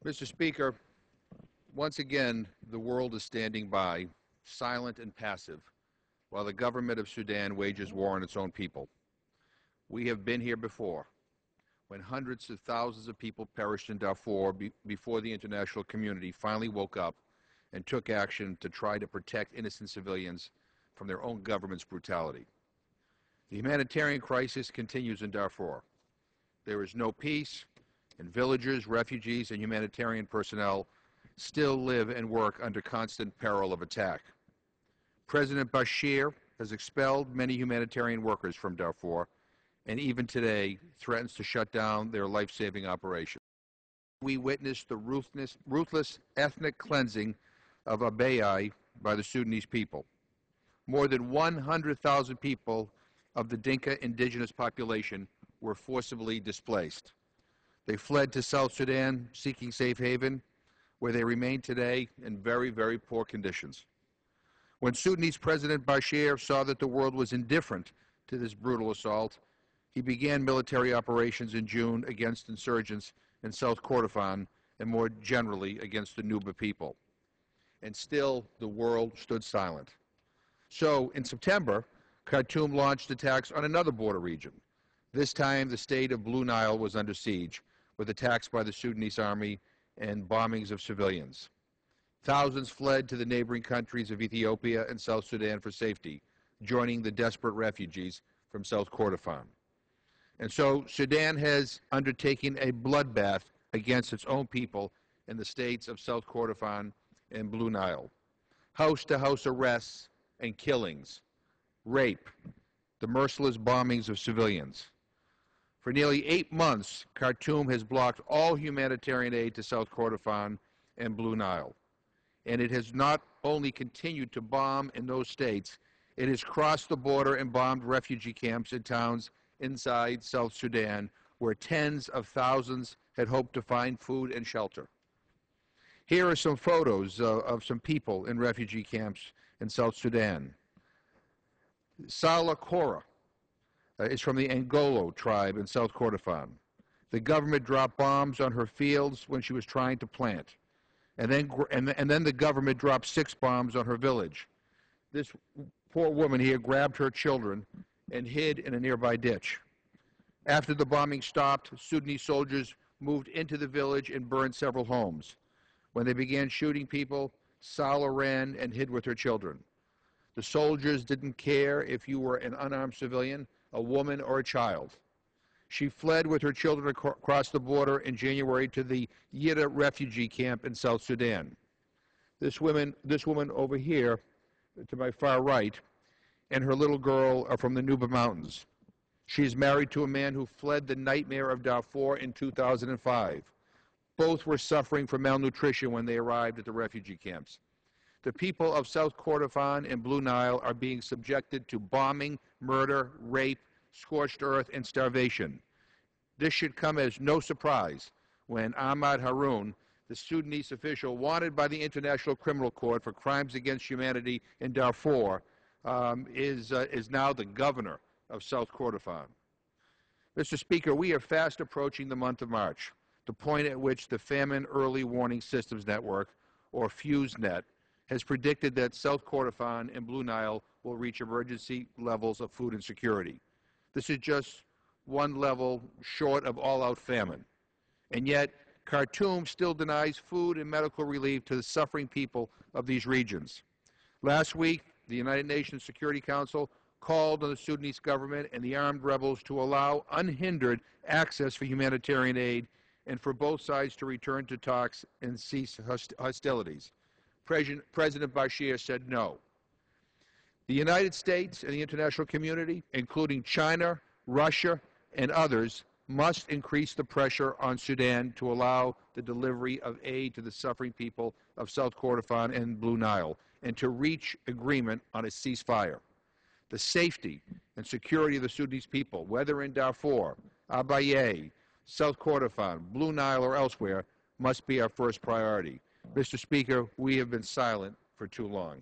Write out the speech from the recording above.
Mr. Speaker, once again, the world is standing by, silent and passive, while the government of Sudan wages war on its own people. We have been here before, when hundreds of thousands of people perished in Darfur before the international community finally woke up and took action to try to protect innocent civilians from their own government's brutality. The humanitarian crisis continues in Darfur. There is no peace, and villagers, refugees, and humanitarian personnel still live and work under constant peril of attack. President Bashir has expelled many humanitarian workers from Darfur, and even today threatens to shut down their life-saving operations. We witnessed the ruthless ethnic cleansing of Abyei by the Sudanese people. More than 100,000 people of the Dinka indigenous population were forcibly displaced. They fled to South Sudan seeking safe haven, where they remain today in very, very poor conditions. When Sudanese President Bashir saw that the world was indifferent to this brutal assault, he began military operations in June against insurgents in South Kordofan and more generally against the Nuba people. And still, the world stood silent. So, in September, Khartoum launched attacks on another border region. This time, the state of Blue Nile was under siege, with attacks by the Sudanese army and bombings of civilians. Thousands fled to the neighboring countries of Ethiopia and South Sudan for safety, joining the desperate refugees from South Kordofan. And so Sudan has undertaken a bloodbath against its own people in the states of South Kordofan and Blue Nile. House-to-house arrests and killings, rape, the merciless bombings of civilians. For nearly 8 months, Khartoum has blocked all humanitarian aid to South Kordofan and Blue Nile. And it has not only continued to bomb in those states, it has crossed the border and bombed refugee camps and towns inside South Sudan, where tens of thousands had hoped to find food and shelter. Here are some photos of some people in refugee camps in South Sudan. Sala Kora is from the Angolo tribe in South Kordofan. The government dropped bombs on her fields when she was trying to plant. And then the government dropped 6 bombs on her village. This poor woman here grabbed her children and hid in a nearby ditch. After the bombing stopped, Sudanese soldiers moved into the village and burned several homes. When they began shooting people, Sala ran and hid with her children. The soldiers didn't care if you were an unarmed civilian, a woman, or a child. She fled with her children across the border in January to the Yida refugee camp in South Sudan. This woman over here, to my far right, and her little girl are from the Nuba Mountains. She is married to a man who fled the nightmare of Darfur in 2005. Both were suffering from malnutrition when they arrived at the refugee camps. The people of South Kordofan and Blue Nile are being subjected to bombing, murder, rape, scorched earth, and starvation. This should come as no surprise when Ahmad Haroun, the Sudanese official wanted by the International Criminal Court for crimes against humanity in Darfur, is now the governor of South Kordofan. Mr. Speaker, we are fast approaching the month of March, the point at which the Famine Early Warning Systems Network, or FuseNet, has predicted that South Kordofan and Blue Nile will reach emergency levels of food insecurity. This is just one level short of all-out famine. And yet, Khartoum still denies food and medical relief to the suffering people of these regions. Last week, the United Nations Security Council called on the Sudanese government and the armed rebels to allow unhindered access for humanitarian aid and for both sides to return to talks and cease hostilities. President Bashir said no. The United States and the international community, including China, Russia, and others, must increase the pressure on Sudan to allow the delivery of aid to the suffering people of South Kordofan and Blue Nile, and to reach agreement on a ceasefire. The safety and security of the Sudanese people, whether in Darfur, Abyei, South Kordofan, Blue Nile, or elsewhere, must be our first priority. Mr. Speaker, we have been silent for too long.